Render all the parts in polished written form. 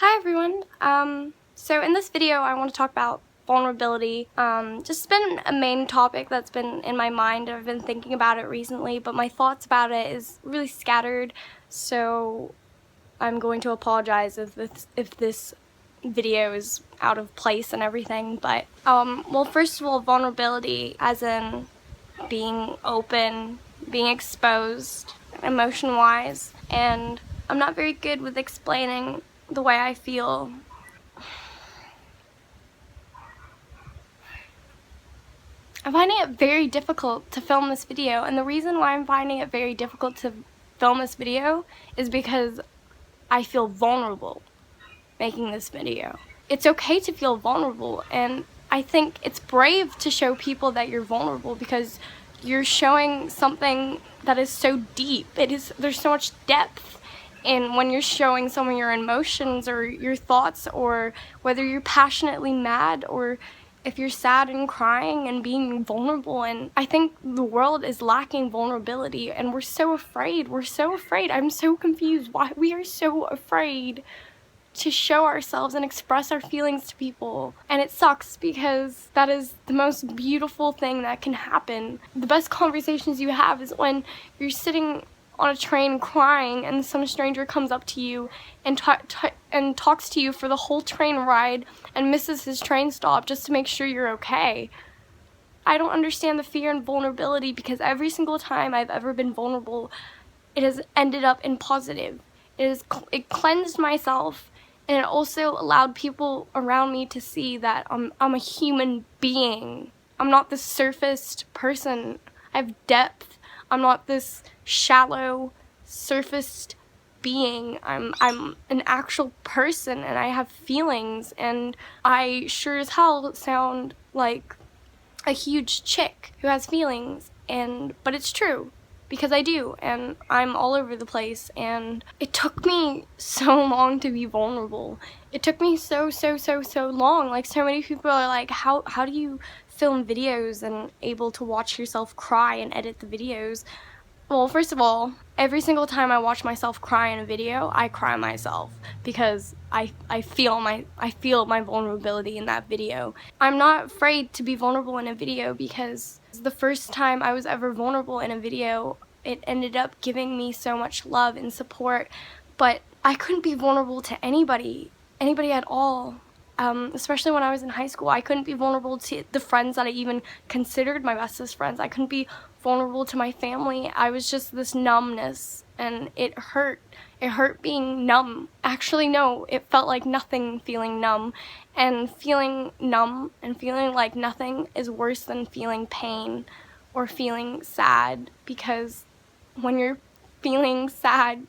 Hi everyone. So in this video I want to talk about vulnerability. Just been a main topic that's been in my mind. I've been thinking about it recently, but my thoughts about it is really scattered, so I'm going to apologize if this video is out of place and everything. But well, first of all, vulnerability as in being open, being exposed emotion-wise, and I'm not very good with explaining the way I feel. I'm finding it very difficult to film this video, and the reason why I'm finding it very difficult to film this video is because I feel vulnerable making this video. It's okay to feel vulnerable, and I think it's brave to show people that you're vulnerable because you're showing something that is so deep. There's so much depth in when you're showing someone your emotions or your thoughts, or whether you're passionately mad or if you're sad and crying and being vulnerable. And I think the world is lacking vulnerability, and we're so afraid. I'm so confused why we are so afraid to show ourselves and express our feelings to people. And it sucks because that is the most beautiful thing that can happen. The best conversations you have is when you're sitting on a train crying and some stranger comes up to you and talks to you for the whole train ride and misses his train stop just to make sure you're okay. I don't understand the fear and vulnerability, because every single time I've ever been vulnerable, it has ended up in positive. It cleansed myself, and it also allowed people around me to see that I'm a human being. I'm not this surfaced person. I have depth. I'm not this shallow, surfaced being. I'm an actual person, and I have feelings, and I sure as hell sound like a huge chick who has feelings, but it's true. Because I do, and I'm all over the place, and it took me so long to be vulnerable. It took me so long. Like, so many people are like, how do you film videos and able to watch yourself cry and edit the videos? Well, first of all, every single time I watch myself cry in a video, I cry myself because I feel my vulnerability in that video. I'm not afraid to be vulnerable in a video because the first time I was ever vulnerable in a video, it ended up giving me so much love and support. But I couldn't be vulnerable to anybody at all. Especially when I was in high school, I couldn't be vulnerable to the friends that I even considered my bestest friends. I couldn't be vulnerable to my family. I was just this numbness, and it hurt. It hurt being numb. Actually, no, it felt like nothing feeling numb. And feeling numb and feeling like nothing is worse than feeling pain or feeling sad, because when you're feeling sad,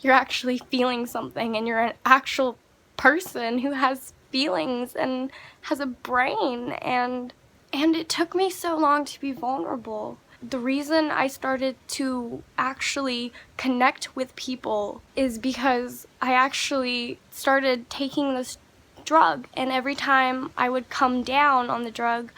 you're actually feeling something, and you're an actual person who has feelings and has a brain, and it took me so long to be vulnerable. The reason I started to actually connect with people is because I actually started taking this drug, and every time I would come down on the drug,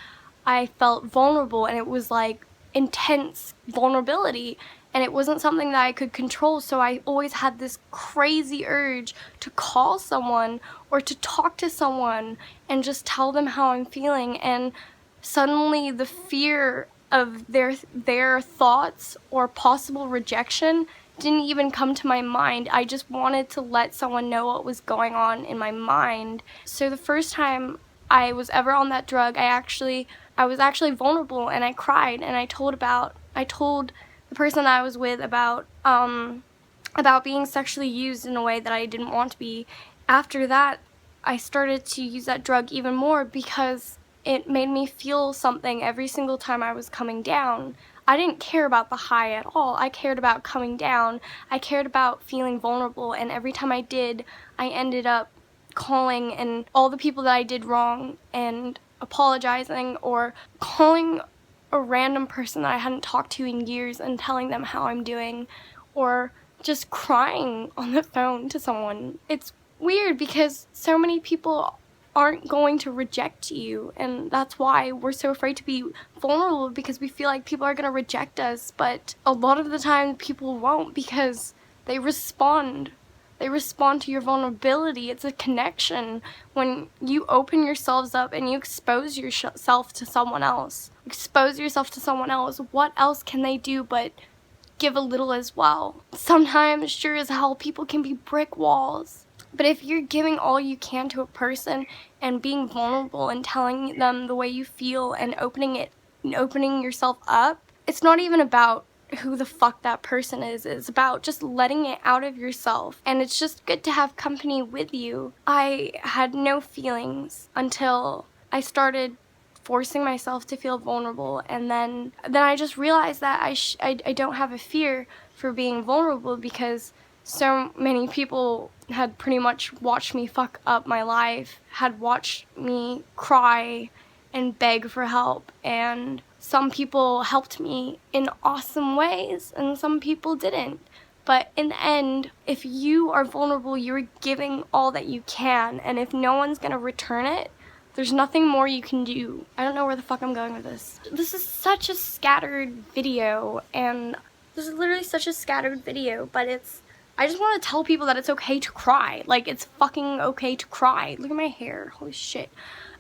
I felt vulnerable, and it was like intense vulnerability. And it wasn't something that I could control, so I always had this crazy urge to call someone or to talk to someone and just tell them how I'm feeling. And suddenly the fear of their thoughts or possible rejection didn't even come to my mind. I just wanted to let someone know what was going on in my mind. So the first time I was ever on that drug, I was actually vulnerable, and I cried, and I told the person I was with about being sexually used in a way that I didn't want to be. After that, I started to use that drug even more because it made me feel something every single time I was coming down. I didn't care about the high at all. I cared about coming down. I cared about feeling vulnerable, and every time I did, I ended up calling and all the people that I did wrong and apologizing, or calling a random person that I hadn't talked to in years and telling them how I'm doing, or just crying on the phone to someone. It's weird because so many people aren't going to reject you, and that's why we're so afraid to be vulnerable, because we feel like people are going to reject us. But a lot of the time people won't, because they respond They respond to your vulnerability. It's a connection. When you open yourselves up and you expose yourself to someone else, what else can they do but give a little as well? Sometimes, sure as hell, people can be brick walls. But if you're giving all you can to a person and being vulnerable and telling them the way you feel and opening yourself up, it's not even about who the fuck that person is. It's about just letting it out of yourself. And it's just good to have company with you. I had no feelings until I started forcing myself to feel vulnerable, and then I just realized that I don't have a fear for being vulnerable, because so many people had pretty much watched me fuck up my life, had watched me cry and beg for help, and some people helped me in awesome ways and some people didn't. But in the end, if you are vulnerable, you're giving all that you can, and if no one's gonna return it, there's nothing more you can do. I don't know where the fuck I'm going with this. This is such a scattered video, and this is literally such a scattered video, but I just want to tell people that it's okay to cry. Like, it's fucking okay to cry. Look at my hair, holy shit.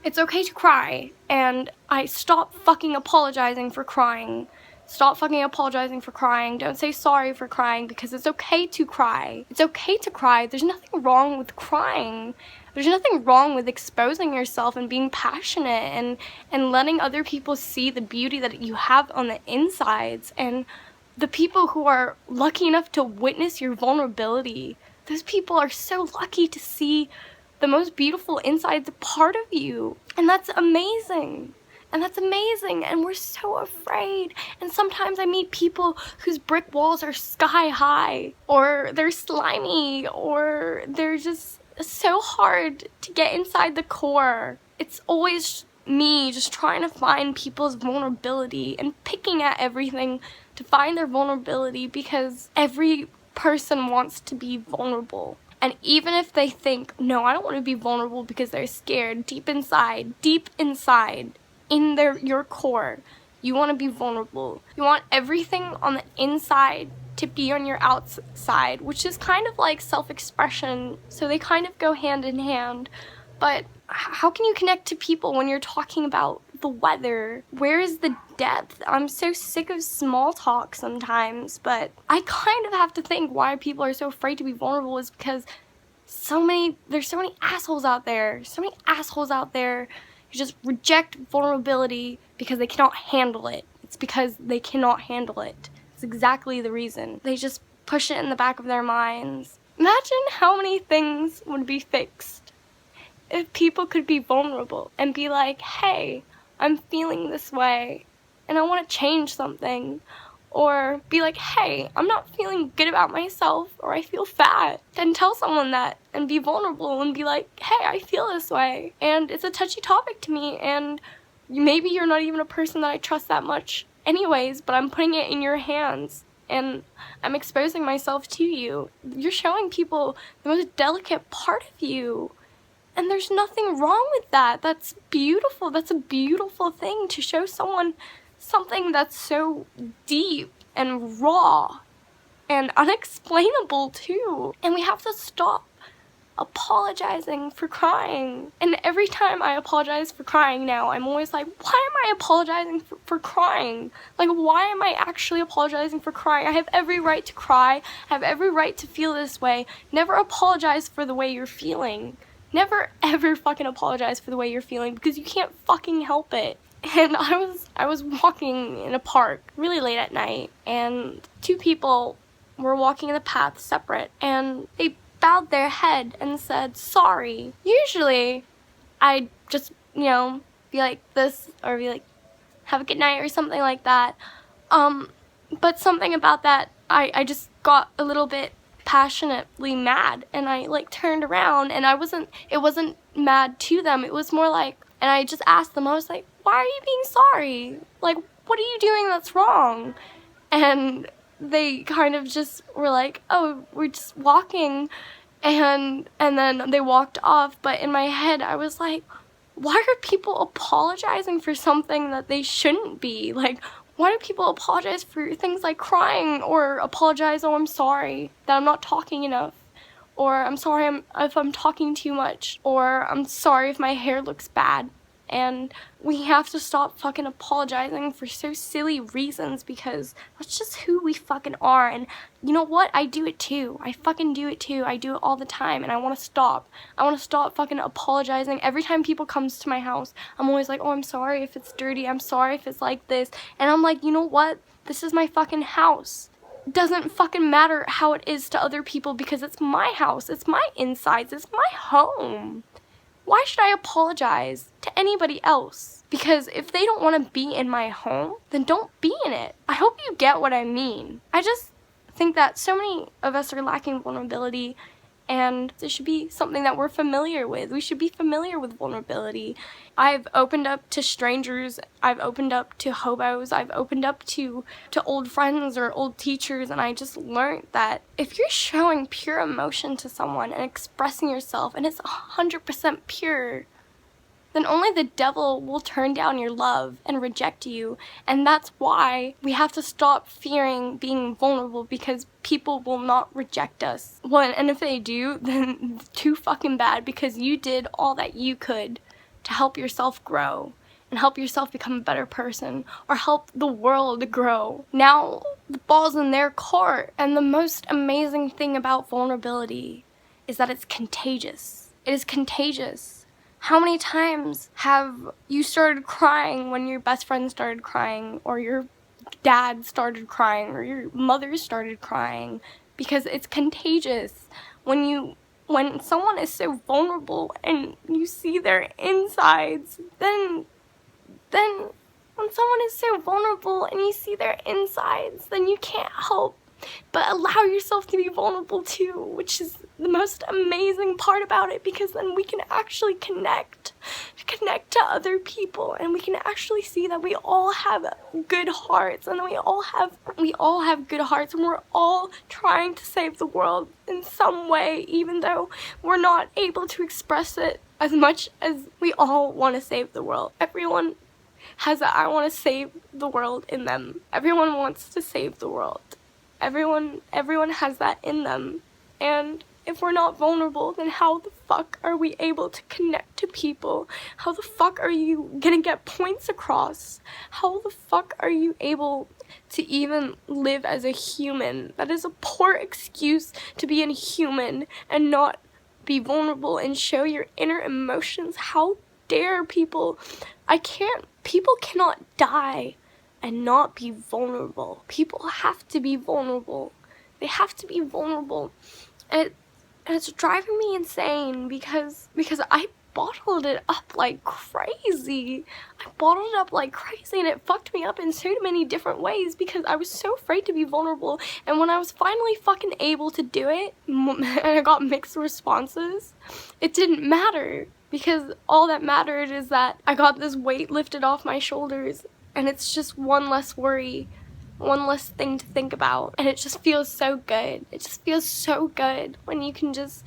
It's okay to cry, and stop fucking apologizing for crying. Stop fucking apologizing for crying. Don't say sorry for crying, because it's okay to cry. It's okay to cry. There's nothing wrong with crying. There's nothing wrong with exposing yourself and being passionate and letting other people see the beauty that you have on the insides. And the people who are lucky enough to witness your vulnerability, those people are so lucky to see the most beautiful insides part of you. And that's amazing. And we're so afraid. And sometimes I meet people whose brick walls are sky high, or they're slimy, or they're just so hard to get inside the core. It's always me just trying to find people's vulnerability and picking at everything to find their vulnerability, because every person wants to be vulnerable. And even if they think, no, I don't want to be vulnerable because they're scared, deep inside, in your core, you want to be vulnerable. You want everything on the inside to be on your outside, which is kind of like self-expression, so they kind of go hand in hand. But how can you connect to people when you're talking about the weather? Where is the depth? I'm so sick of small talk sometimes, but I kind of have to think why people are so afraid to be vulnerable is because there's so many assholes out there. Who just reject vulnerability because they cannot handle it. It's because they cannot handle it. It's exactly the reason. They just push it in the back of their minds. Imagine how many things would be fixed if people could be vulnerable and be like, hey, I'm feeling this way and I want to change something. Or be like, hey, I'm not feeling good about myself, or I feel fat. Then tell someone that and be vulnerable and be like, hey, I feel this way. And it's a touchy topic to me, and maybe you're not even a person that I trust that much anyways, but I'm putting it in your hands and I'm exposing myself to you. You're showing people the most delicate part of you. And there's nothing wrong with that. That's beautiful. That's a beautiful thing, to show someone something that's so deep and raw and unexplainable too. And we have to stop apologizing for crying. And every time I apologize for crying now, I'm always like, why am I apologizing for crying? Like, why am I actually apologizing for crying? I have every right to cry. I have every right to feel this way. Never apologize for the way you're feeling. Never ever fucking apologize for the way you're feeling, because you can't fucking help it. And I was walking in a park really late at night, and two people were walking in the path separate, and they bowed their head and said sorry. Usually I'd just, be like this, or be like, have a good night or something like that. But something about that, I just got a little bit passionately mad, and I turned around, and it wasn't mad to them. It was more like, and I just asked them, I was like, why are you being sorry? Like, what are you doing that's wrong? And they kind of just were like, oh, we're just walking. And then they walked off. But in my head, I was like, why are people apologizing for something that they shouldn't be? Like, why do people apologize for things like crying, or apologize, oh, I'm sorry that I'm not talking enough, or I'm sorry if I'm talking too much, or I'm sorry if my hair looks bad. And we have to stop fucking apologizing for so silly reasons, because that's just who we fucking are. And you know what? I do it too. I fucking do it too. I do it all the time, and I want to stop. I want to stop fucking apologizing. Every time people comes to my house, I'm always like, oh, I'm sorry if it's dirty. I'm sorry if it's like this. And I'm like, you know what? This is my fucking house. It doesn't fucking matter how it is to other people, because it's my house. It's my insides. It's my home. Why should I apologize to anybody else? Because if they don't want to be in my home, then don't be in it. I hope you get what I mean. I just think that so many of us are lacking vulnerability, and it should be something that we're familiar with. We should be familiar with vulnerability. I've opened up to strangers. I've opened up to hobos. I've opened up to old friends or old teachers, and I just learned that if you're showing pure emotion to someone and expressing yourself, and it's 100% pure, then only the devil will turn down your love and reject you. And that's why we have to stop fearing being vulnerable, because people will not reject us. Well, and if they do, then too fucking bad, because you did all that you could to help yourself grow and help yourself become a better person, or help the world grow. Now the ball's in their court. And the most amazing thing about vulnerability is that it's contagious. It is contagious. How many times have you started crying when your best friend started crying, or your dad started crying, or your mother started crying? Because it's contagious. When someone is so vulnerable and you see their insides, then when someone is so vulnerable and you see their insides, then you can't help but allow yourself to be vulnerable too, which is the most amazing part about it, because then we can actually connect to other people, and we can actually see that we all have good hearts, and we all have good hearts, and we're all trying to save the world in some way, even though we're not able to express it as much as we all want to save the world. Everyone has a I want to save the world in them. Everyone wants to save the world. Everyone has that in them. And if we're not vulnerable, then how the fuck are we able to connect to people? How the fuck are you gonna get points across? How the fuck are you able to even live as a human? That is a poor excuse to be a human and not be vulnerable and show your inner emotions. How dare people? People cannot die and not be vulnerable. People have to be vulnerable. They have to be vulnerable. And it's driving me insane, because I bottled it up like crazy. And it fucked me up in so many different ways, because I was so afraid to be vulnerable. And when I was finally fucking able to do it, and I got mixed responses, it didn't matter, because all that mattered is that I got this weight lifted off my shoulders. And it's just one less worry, one less thing to think about. And it just feels so good. It just feels so good when you can just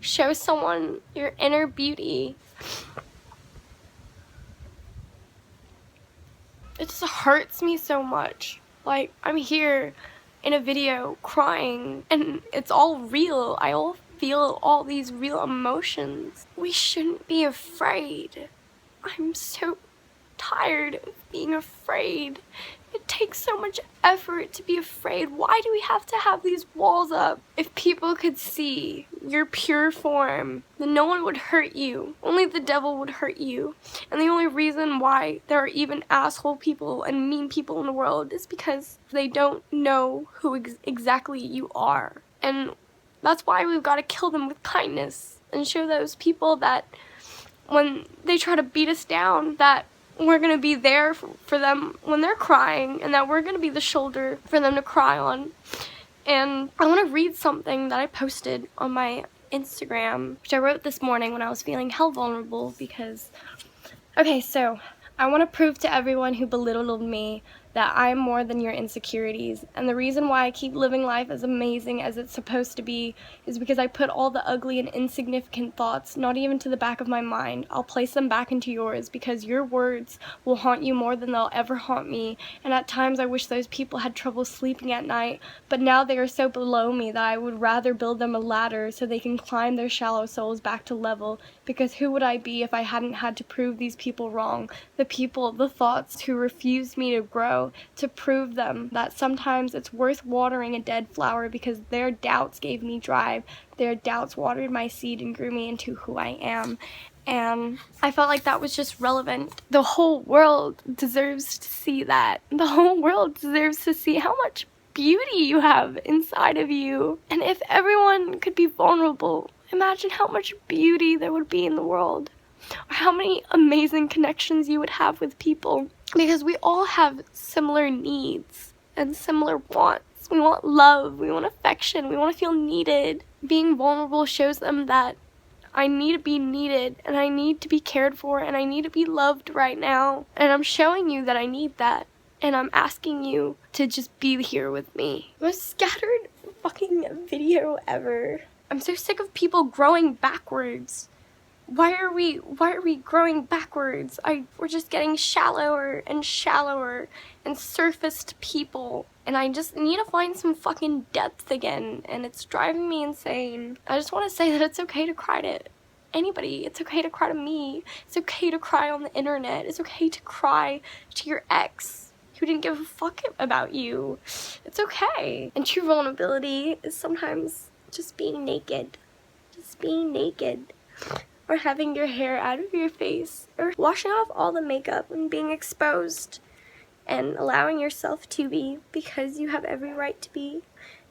show someone your inner beauty. It just hurts me so much. Like, I'm here in a video crying, and it's all real. I all feel all these real emotions. We shouldn't be afraid. I'm so tired of being afraid. It takes so much effort to be afraid. Why do we have to have these walls up? If people could see your pure form, then no one would hurt you. Only the devil would hurt you. And the only reason why there are even asshole people and mean people in the world is because they don't know who exactly you are. And that's why we've got to kill them with kindness, and show those people that when they try to beat us down, that we're going to be there for them when they're crying, and that we're going to be the shoulder for them to cry on. And I want to read something that I posted on my Instagram, which I wrote this morning when I was feeling hell vulnerable, because, okay, so I want to prove to everyone who belittled me that I'm more than your insecurities. And the reason why I keep living life as amazing as it's supposed to be is because I put all the ugly and insignificant thoughts not even to the back of my mind. I'll place them back into yours, because your words will haunt you more than they'll ever haunt me. And at times I wish those people had trouble sleeping at night, but now they are so below me that I would rather build them a ladder so they can climb their shallow souls back to level, because who would I be if I hadn't had to prove these people wrong? The people, the thoughts who refused me to grow, to prove them that sometimes it's worth watering a dead flower, because their doubts gave me drive. Their doubts watered my seed and grew me into who I am. And I felt like that was just relevant. The whole world deserves to see that. The whole world deserves to see how much beauty you have inside of you. And if everyone could be vulnerable, imagine how much beauty there would be in the world, or how many amazing connections you would have with people, because we all have similar needs and similar wants. We want love, we want affection, we want to feel needed. Being vulnerable shows them that I need to be needed, and I need to be cared for, and I need to be loved right now. And I'm showing you that I need that, and I'm asking you to just be here with me. Most scattered fucking video ever. I'm so sick of people growing backwards. Why are we growing backwards? We're just getting shallower and shallower and surfaced people. And I just need to find some fucking depth again, and it's driving me insane. I just want to say that it's okay to cry to anybody. It's okay to cry to me. It's okay to cry on the internet. It's okay to cry to your ex who didn't give a fuck about you. It's okay. And true vulnerability is sometimes just being naked. Just being naked. Or having your hair out of your face, or washing off all the makeup and being exposed and allowing yourself to be, because you have every right to be.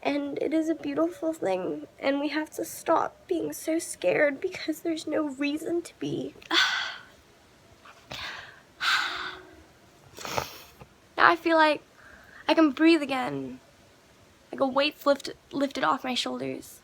And it is a beautiful thing, and we have to stop being so scared because there's no reason to be. Now I feel like I can breathe again, like a weight's lifted off my shoulders.